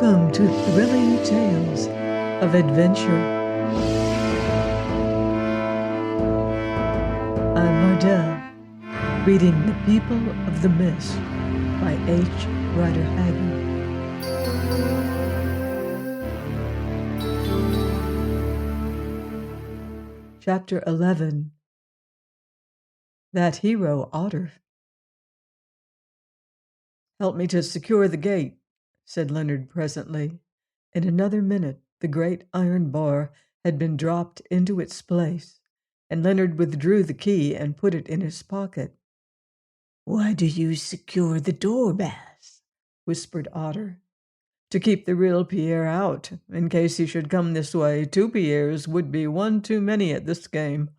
Welcome to Thrilling Tales of Adventure. I'm Mardell, reading The People of the Mist by H. Rider Haggard. Chapter 11. That Hero, Otter. "Help me to secure the gate," said Leonard presently. In another minute the great iron bar had been dropped into its place, and Leonard withdrew the key and put it in his pocket. "Why do you secure the door, Bass?" whispered Otter. "To keep the real Pierre out, in case he should come this way. 2 Pierres would be one too many at this game.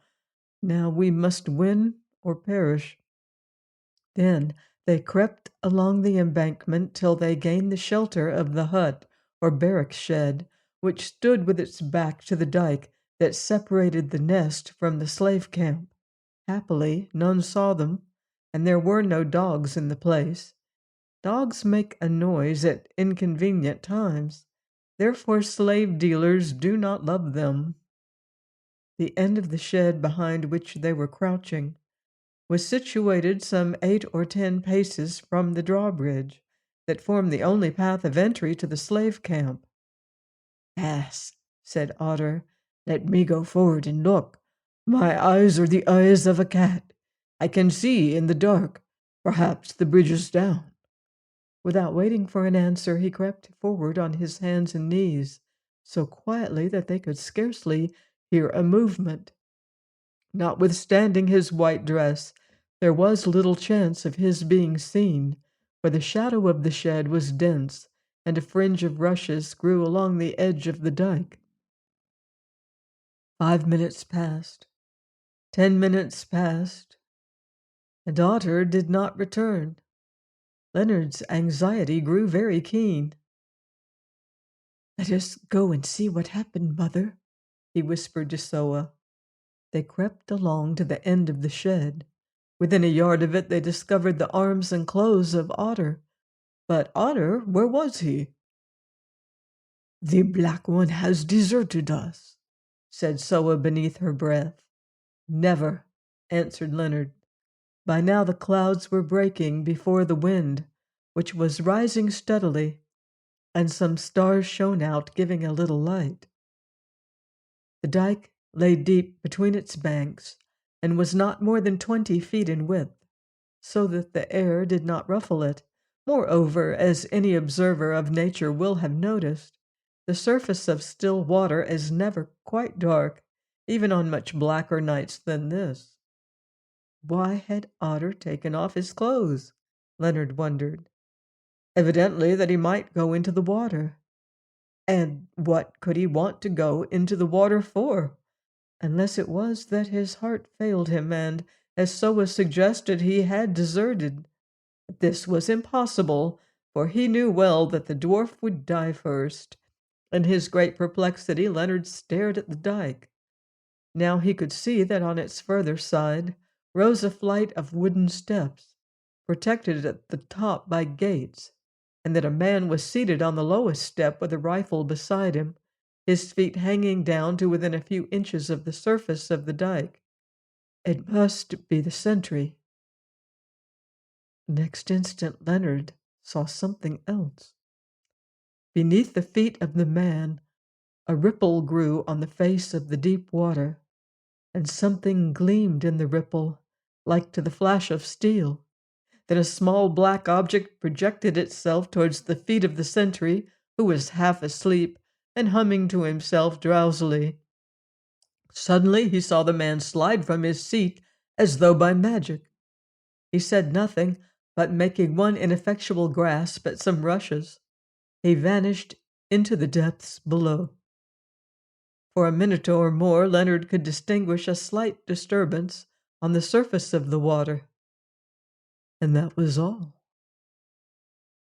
Now we must win or perish." Then they crept along the embankment till they gained the shelter of the hut or barrack shed, which stood with its back to the dike that separated the nest from the slave camp. Happily, none saw them, and there were no dogs in the place. Dogs make a noise at inconvenient times, therefore slave dealers do not love them. The end of the shed behind which they were crouching was situated some 8 or 10 paces from the drawbridge that formed the only path of entry to the slave camp. "Bass," said Otter, "let me go forward and look. My eyes are the eyes of a cat. I can see in the dark. Perhaps the bridge is down." Without waiting for an answer, he crept forward on his hands and knees, so quietly that they could scarcely hear a movement. Notwithstanding his white dress, there was little chance of his being seen, for the shadow of the shed was dense, and a fringe of rushes grew along the edge of the dike. 5 minutes passed. 10 minutes passed, and Otter did not return. Leonard's anxiety grew very keen. "Let us go and see what happened, Mother," he whispered to Soa. They crept along to the end of the shed. Within a yard of it they discovered the arms and clothes of Otter. But Otter, where was he? "The Black One has deserted us," said Soa beneath her breath. "Never," answered Leonard. By now the clouds were breaking before the wind, which was rising steadily, and some stars shone out, giving a little light. The dike lay deep between its banks, and was not more than 20 feet in width, so that the air did not ruffle it. Moreover, as any observer of nature will have noticed, the surface of still water is never quite dark, even on much blacker nights than this. Why had Otter taken off his clothes? Leonard wondered. Evidently that he might go into the water. And what could he want to go into the water for? Unless it was that his heart failed him, and, as Soa suggested, he had deserted. But this was impossible, for he knew well that the dwarf would die first. In his great perplexity, Leonard stared at the dike. Now he could see that on its further side rose a flight of wooden steps, protected at the top by gates, and that a man was seated on the lowest step with a rifle beside him, his feet hanging down to within a few inches of the surface of the dike. It must be the sentry. Next instant Leonard saw something else. Beneath the feet of the man, a ripple grew on the face of the deep water, and something gleamed in the ripple, like to the flash of steel. Then a small black object projected itself towards the feet of the sentry, who was half asleep and humming to himself drowsily. Suddenly he saw the man slide from his seat as though by magic. He said nothing, but making one ineffectual grasp at some rushes, he vanished into the depths below. For a minute or more Leonard could distinguish a slight disturbance on the surface of the water, and that was all.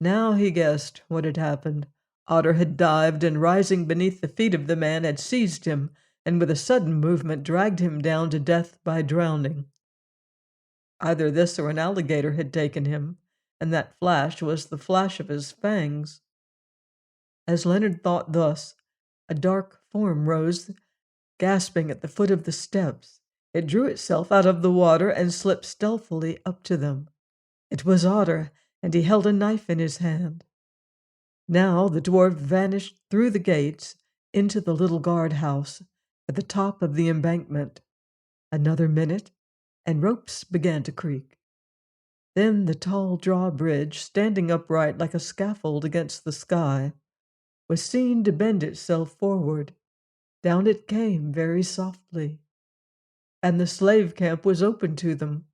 Now he guessed what had happened. Otter had dived, and rising beneath the feet of the man, had seized him, and with a sudden movement dragged him down to death by drowning. Either this or an alligator had taken him, and that flash was the flash of his fangs. As Leonard thought thus, a dark form rose, gasping at the foot of the steps. It drew itself out of the water and slipped stealthily up to them. It was Otter, and he held a knife in his hand. Now the dwarf vanished through the gates into the little guardhouse at the top of the embankment. Another minute, and ropes began to creak. Then the tall drawbridge, standing upright like a scaffold against the sky, was seen to bend itself forward. Down it came very softly, and the slave camp was open to them.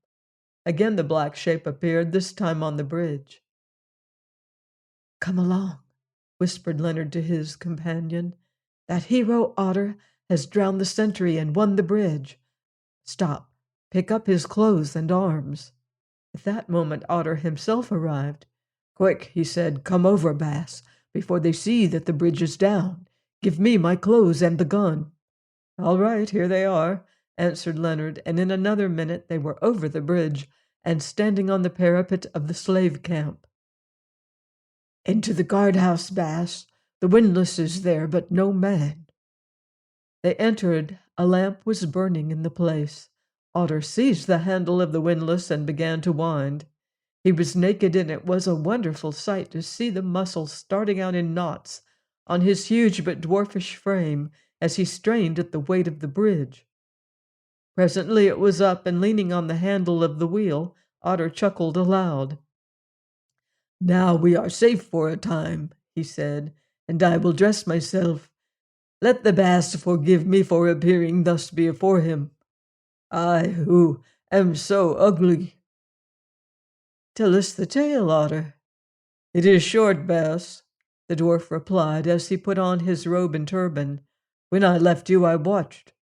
Again the black shape appeared, this time on the bridge. "Come along," whispered Leonard to his companion. "That hero Otter has drowned the sentry and won the bridge. Stop, pick up his clothes and arms." At that moment Otter himself arrived. "Quick," he said, "come over, Bass, before they see that the bridge is down. Give me my clothes and the gun." "All right, here they are," answered Leonard, and in another minute they were over the bridge and standing on the parapet of the slave camp. "Into the guardhouse, Bass. The windlass is there, but no man." They entered. A lamp was burning in the place. Otter seized the handle of the windlass and began to wind. He was naked, and it was a wonderful sight to see the muscles starting out in knots on his huge but dwarfish frame as he strained at the weight of the bridge. Presently it was up, and leaning on the handle of the wheel, Otter chuckled aloud. "Now we are safe for a time," he said, "and I will dress myself. Let the Bass forgive me for appearing thus before him. I, who am so ugly." "Tell us the tale, Otter." "It is short, Bass," the dwarf replied as he put on his robe and turban. "When I left you, I watched.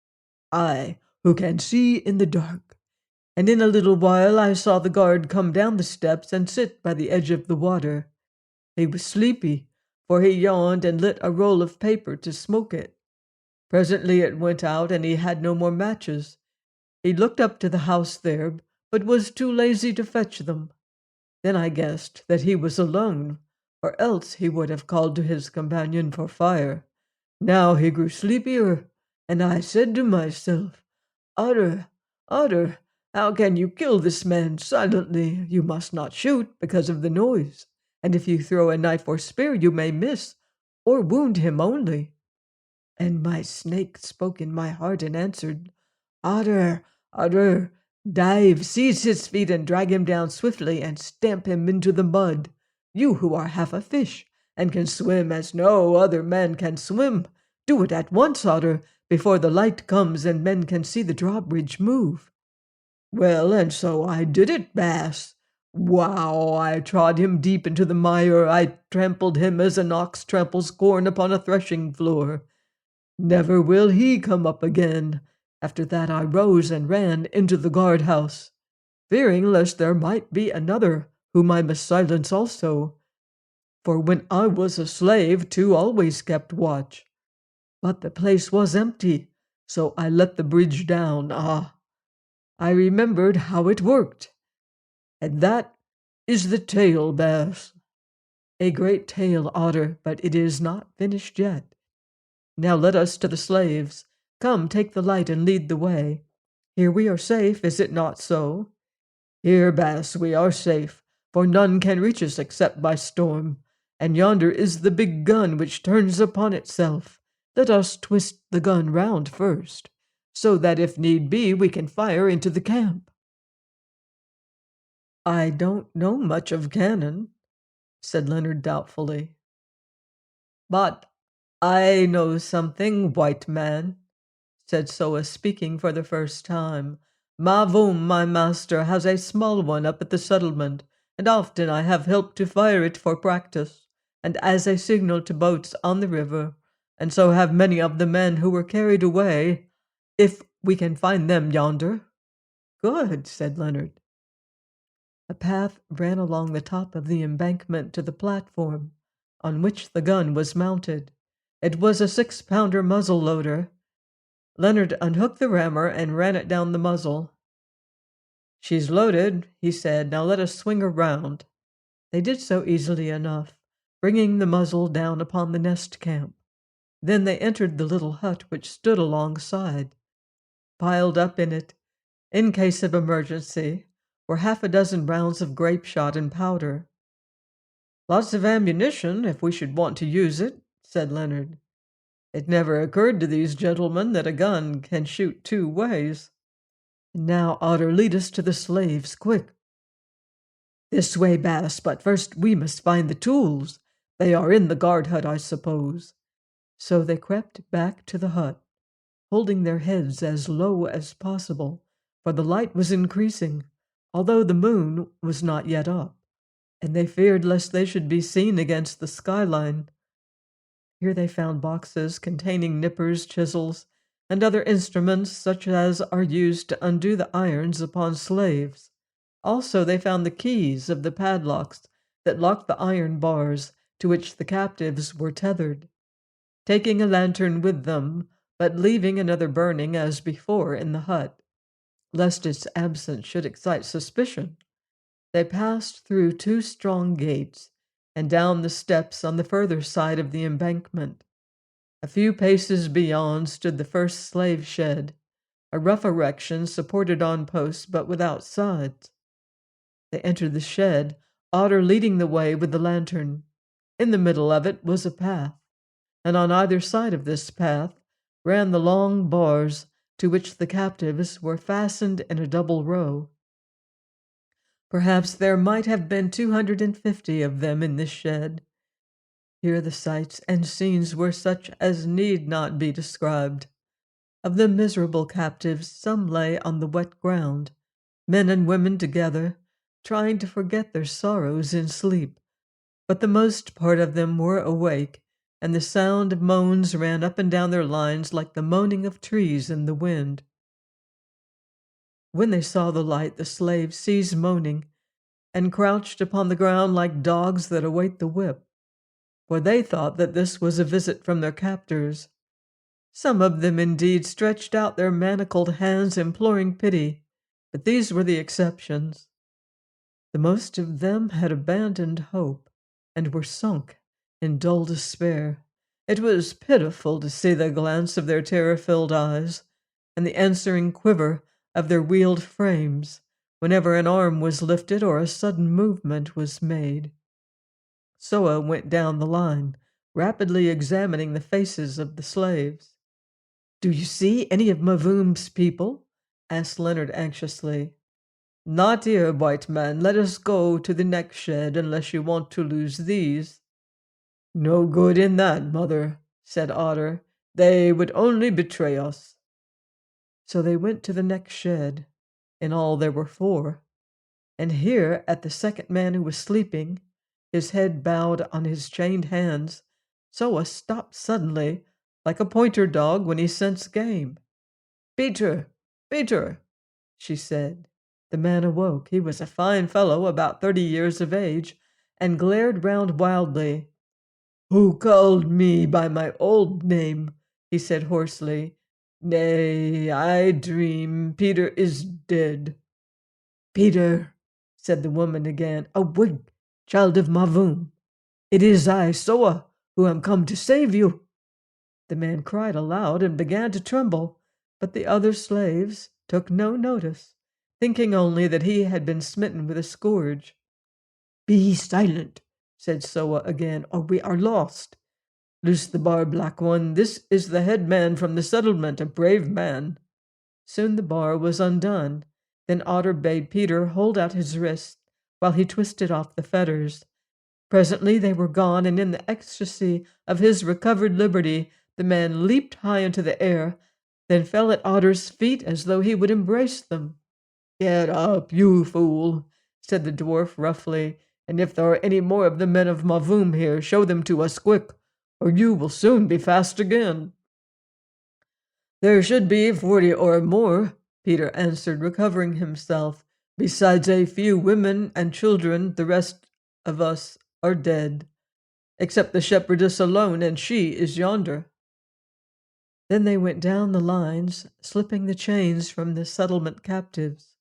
I, who can see in the dark. And in a little while I saw the guard come down the steps and sit by the edge of the water. He was sleepy, for he yawned and lit a roll of paper to smoke it. Presently it went out, and he had no more matches. He looked up to the house there, but was too lazy to fetch them. Then I guessed that he was alone, or else he would have called to his companion for fire. Now he grew sleepier, and I said to myself, 'Otter, Otter, how can you kill this man silently? You must not shoot because of the noise, and if you throw a knife or spear you may miss, or wound him only.' And my snake spoke in my heart and answered, 'Otter, Otter, dive, seize his feet and drag him down swiftly and stamp him into the mud. You who are half a fish and can swim as no other man can swim, do it at once, Otter, before the light comes and men can see the drawbridge move.' Well, and so I did it, Bass. Wow, I trod him deep into the mire. I trampled him as an ox tramples corn upon a threshing floor. Never will he come up again. After that I rose and ran into the guardhouse, fearing lest there might be another whom I must silence also. For when I was a slave, two always kept watch. But the place was empty, so I let the bridge down. Ah, I remembered how it worked. And that is the tale, Bass." "A great tale, Otter, but it is not finished yet. Now let us to the slaves. Come, take the light and lead the way. Here we are safe, is it not so?" "Here, Bass, we are safe, for none can reach us except by storm. And yonder is the big gun which turns upon itself. Let us twist the gun round first, so that if need be we can fire into the camp." "I don't know much of cannon," said Leonard doubtfully. "But I know something, white man," said Soa, speaking for the first time. "Mavoom, my master, has a small one up at the settlement, and often I have helped to fire it for practice, and as a signal to boats on the river, and so have many of the men who were carried away, if we can find them yonder." "Good," said Leonard. A path ran along the top of the embankment to the platform, on which the gun was mounted. It was a 6-pounder muzzle-loader. Leonard unhooked the rammer and ran it down the muzzle. "She's loaded," he said. "Now let us swing her round." They did so easily enough. bringing the muzzle down upon the nest camp. Then they entered the little hut which stood alongside. Piled up in it, in case of emergency, were half a dozen rounds of grape shot and powder. "Lots of ammunition, if we should want to use it," said Leonard. "It never occurred to these gentlemen that a gun can shoot two ways. Now, Otter, lead us to the slaves, quick." "This way, Bass, but first we must find the tools. They are in the guard hut, I suppose." So they crept back to the hut, holding their heads as low as possible, for the light was increasing, although the moon was not yet up, and they feared lest they should be seen against the skyline. Here they found boxes containing nippers, chisels, and other instruments such as are used to undo the irons upon slaves. Also they found the keys of the padlocks that locked the iron bars to which the captives were tethered. Taking a lantern with them, but leaving another burning as before in the hut, lest its absence should excite suspicion, they passed through two strong gates and down the steps on the further side of the embankment. A few paces beyond stood the first slave shed, a rough erection supported on posts but without sides. They entered the shed, Otter leading the way with the lantern. In the middle of it was a path, and on either side of this path ran the long bars to which the captives were fastened in a double row. Perhaps there might have been 250 of them in this shed. Here the sights and scenes were such as need not be described. Of the miserable captives, some lay on the wet ground, men and women together, trying to forget their sorrows in sleep, but the most part of them were awake, and the sound of moans ran up and down their lines like the moaning of trees in the wind. When they saw the light, the slaves ceased moaning and crouched upon the ground like dogs that await the whip, for they thought that this was a visit from their captors. Some of them indeed stretched out their manacled hands imploring pity, but these were the exceptions. The most of them had abandoned hope and were sunk in dull despair. It was pitiful to see the glance of their terror-filled eyes and the answering quiver of their wealed frames whenever an arm was lifted or a sudden movement was made. Soa went down the line, rapidly examining the faces of the slaves. "Do you see any of Mavoom's people?" asked Leonard anxiously. "Not here, white man. Let us go to the next shed unless you want to lose these." "No good in that, mother," said Otter. "They would only betray us." So they went to the next shed. In all there were 4. And here, at the second man who was sleeping, his head bowed on his chained hands, Soa stopped suddenly, like a pointer dog when he scents game. "Peter! Peter!" she said. The man awoke. He was a fine fellow, about 30 years of age, and glared round wildly. "Who called me by my old name?" he said hoarsely. "Nay, I dream. Peter is dead." "Peter," said the woman again, "awake, child of Mavoom. It is I, Soa, who am come to save you." The man cried aloud and began to tremble, but the other slaves took no notice, thinking only that he had been smitten with a scourge. "Be silent," said Soa again, "or we are lost. Loose the bar, black one. This is the headman from the settlement, a brave man." Soon the bar was undone. Then Otter bade Peter hold out his wrist while he twisted off the fetters. Presently they were gone, and in the ecstasy of his recovered liberty, the man leaped high into the air, then fell at Otter's feet as though he would embrace them. "Get up, you fool," said the dwarf roughly, "and if there are any more of the men of Mavoom here, show them to us quick, or you will soon be fast again." "There should be 40 or more," Peter answered, recovering himself. "Besides a few women and children, the rest of us are dead, except the shepherdess alone, and she is yonder." Then they went down the lines, slipping the chains from the settlement captives.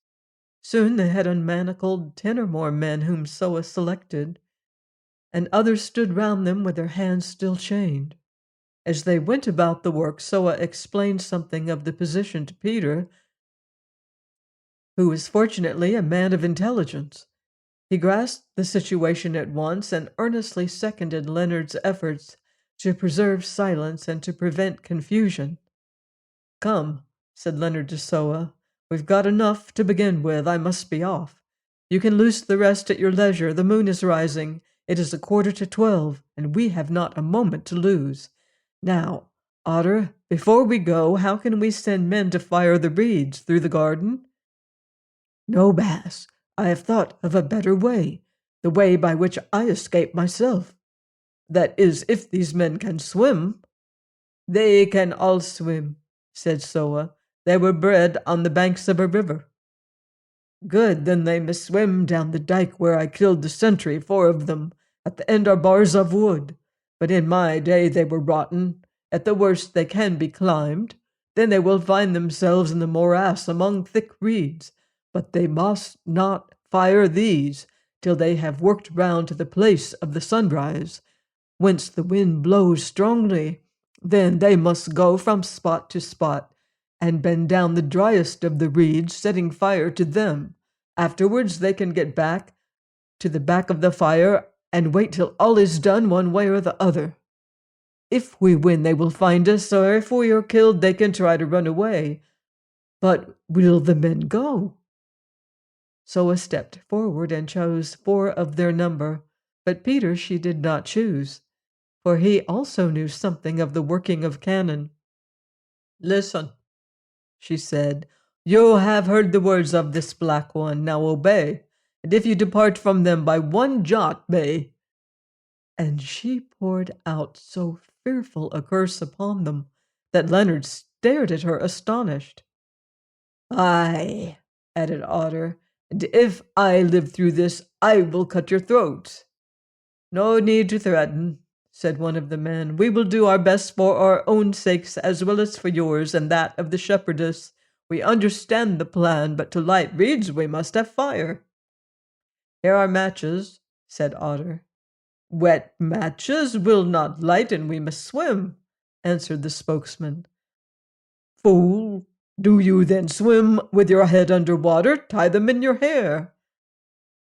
Soon they had unmanacled 10 or more men whom Soa selected, and others stood round them with their hands still chained. As they went about the work, Soa explained something of the position to Peter, who was fortunately a man of intelligence. He grasped the situation at once and earnestly seconded Leonard's efforts to preserve silence and to prevent confusion. "Come," said Leonard to Soa, "we've got enough to begin with. I must be off. You can loose the rest at your leisure. The moon is rising. It is 11:45, and we have not a moment to lose. Now, Otter, before we go, how can we send men to fire the reeds through the garden?" "No, Bass. I have thought of a better way, the way by which I escape myself. That is, if these men can swim." "They can all swim," said Soa. "They were bred on the banks of a river." "Good, then they must swim down the dike where I killed the sentry, 4 of them. At the end are bars of wood. But in my day they were rotten. At the worst they can be climbed. Then they will find themselves in the morass among thick reeds. But they must not fire these till they have worked round to the place of the sunrise, whence the wind blows strongly. Then they must go from spot to spot, and bend down the driest of the reeds, setting fire to them. Afterwards they can get back to the back of the fire and wait till all is done one way or the other. If we win, they will find us, or if we are killed, they can try to run away. But will the men go?" Soa stepped forward and chose 4 of their number, but Peter she did not choose, for he also knew something of the working of cannon. "Listen," she said. "You have heard the words of this black one. Now obey, and if you depart from them by one jot, may—" And she poured out so fearful a curse upon them that Leonard stared at her astonished. "Aye," added Otter, "and if I live through this, I will cut your throats." "No need to threaten," said one of the men. "We will do our best for our own sakes as well as for yours and that of the shepherdess. We understand the plan, but to light reeds we must have fire." "Here are matches," said Otter. "Wet matches will not light, and we must swim," answered the spokesman. "Fool, do you then swim with your head under water? Tie them in your hair."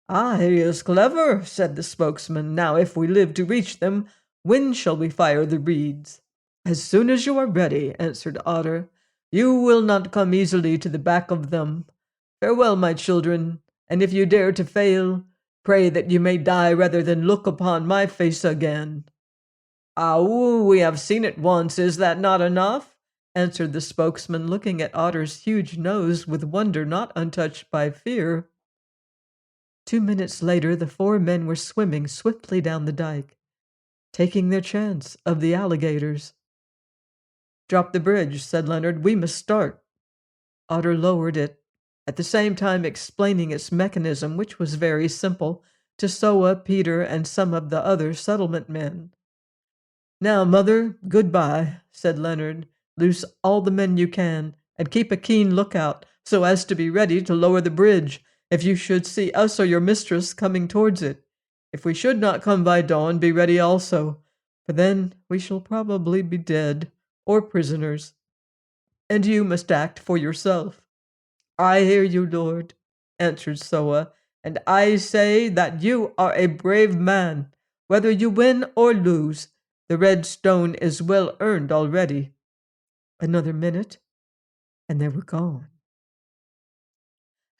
"Ah, he is clever," said the spokesman. "Now, if we live to reach them, when shall we fire the reeds?" "As soon as you are ready," answered Otter. "You will not come easily to the back of them. Farewell, my children, and if you dare to fail, pray that you may die rather than look upon my face again." "Ow, we have seen it once. Is that not enough?" answered the spokesman, looking at Otter's huge nose with wonder not untouched by fear. 2 minutes later, the 4 men were swimming swiftly down the dike, taking their chance of the alligators. "Drop the bridge," said Leonard. "We must start." Otter lowered it, at the same time explaining its mechanism, which was very simple, to Soa, Peter, and some of the other settlement men. "Now, mother, good-bye," said Leonard. "Loose all the men you can, and keep a keen lookout, so as to be ready to lower the bridge if you should see us or your mistress coming towards it. If we should not come by dawn, be ready also, for then we shall probably be dead or prisoners. And you must act for yourself." "I hear you, lord," answered Soa, "and I say that you are a brave man. Whether you win or lose, the red stone is well earned already." Another minute, and they were gone.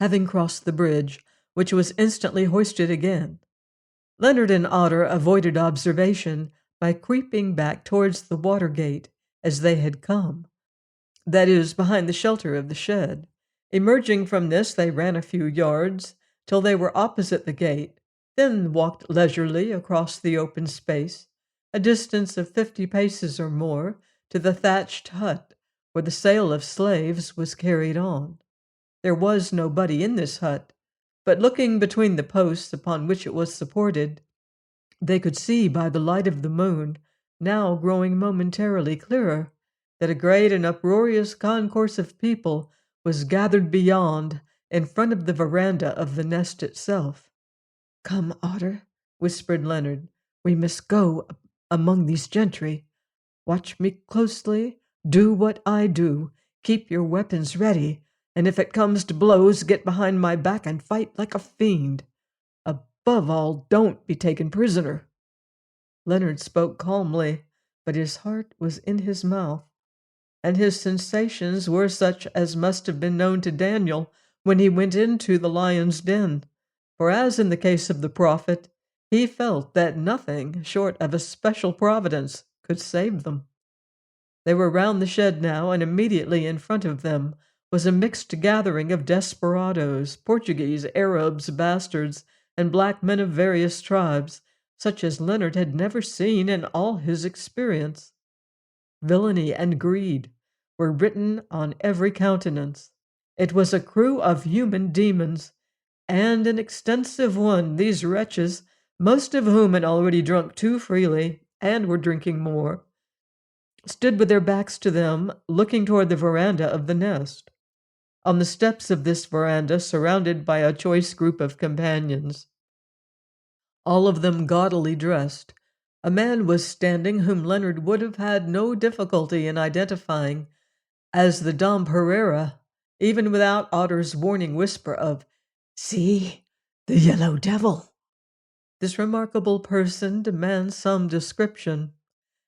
Having crossed the bridge, which was instantly hoisted again, Leonard and Otter avoided observation by creeping back towards the water gate as they had come, that is, behind the shelter of the shed. Emerging from this, they ran a few yards till they were opposite the gate, then walked leisurely across the open space, a distance of 50 paces or more, to the thatched hut where the sale of slaves was carried on. There was nobody in this hut, but looking between the posts upon which it was supported, they could see by the light of the moon, now growing momentarily clearer, that a great and uproarious concourse of people was gathered beyond, in front of the veranda of the nest itself. "Come, Otter," whispered Leonard. We must go among these gentry. Watch me closely, do what I do, keep your weapons ready, and if it comes to blows, get behind my back and fight like a fiend. Above all, don't be taken prisoner." Leonard spoke calmly, but his heart was in his mouth, and his sensations were such as must have been known to Daniel when he went into the lion's den. For as in the case of the prophet, he felt that nothing short of a special providence could save them. They were round the shed now, and immediately in front of them was a mixed gathering of desperadoes, Portuguese, Arabs, bastards, and black men of various tribes, such as Leonard had never seen in all his experience. Villainy and greed were written on every countenance. It was a crew of human demons, and an extensive one, these wretches, most of whom had already drunk too freely, and were drinking more, stood with their backs to them, looking toward the veranda of the nest. On the steps of this veranda, surrounded by a choice group of companions, all of them gaudily dressed, a man was standing whom Leonard would have had no difficulty in identifying as the Dom Pereira, even without Otter's warning whisper of, "See, the yellow devil." This remarkable person demands some description,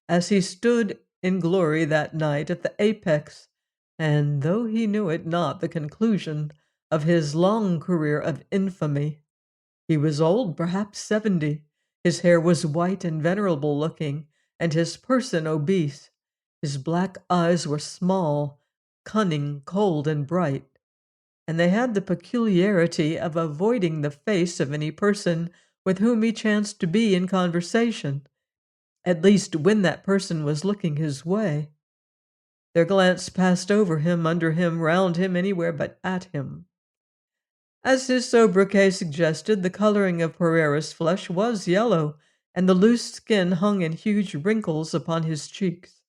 as he stood in glory that night at the apex, and though he knew it not, the conclusion of his long career of infamy. He was old, perhaps 70. His hair was white and venerable looking, and his person obese. His black eyes were small, cunning, cold, and bright, and they had the peculiarity of avoiding the face of any person with whom he chanced to be in conversation, at least when that person was looking his way. Their glance passed over him, under him, round him, anywhere but at him. As his sobriquet suggested, the coloring of Pereira's flesh was yellow, and the loose skin hung in huge wrinkles upon his cheeks.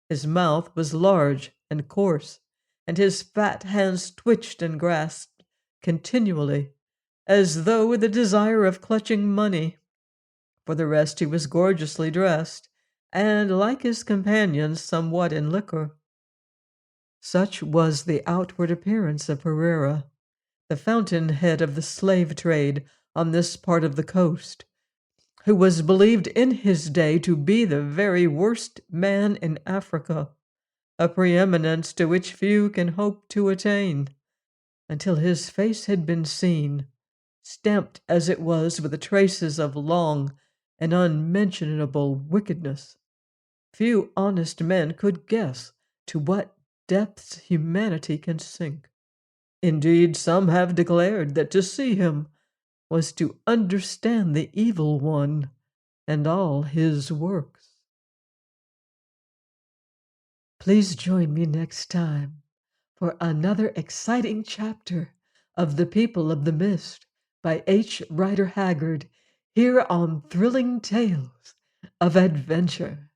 His mouth was large and coarse, and his fat hands twitched and grasped continually, as though with the desire of clutching money. For the rest, he was gorgeously dressed, and, like his companions, somewhat in liquor. Such was the outward appearance of Pereira, the fountainhead of the slave trade on this part of the coast, who was believed in his day to be the very worst man in Africa, a preeminence to which few can hope to attain, until his face had been seen, stamped as it was with the traces of long and unmentionable wickedness. Few honest men could guess to what depths humanity can sink. Indeed, some have declared that to see him was to understand the evil one and all his works. Please join me next time for another exciting chapter of The People of the Mist by H. Rider Haggard, here on Thrilling Tales of Adventure.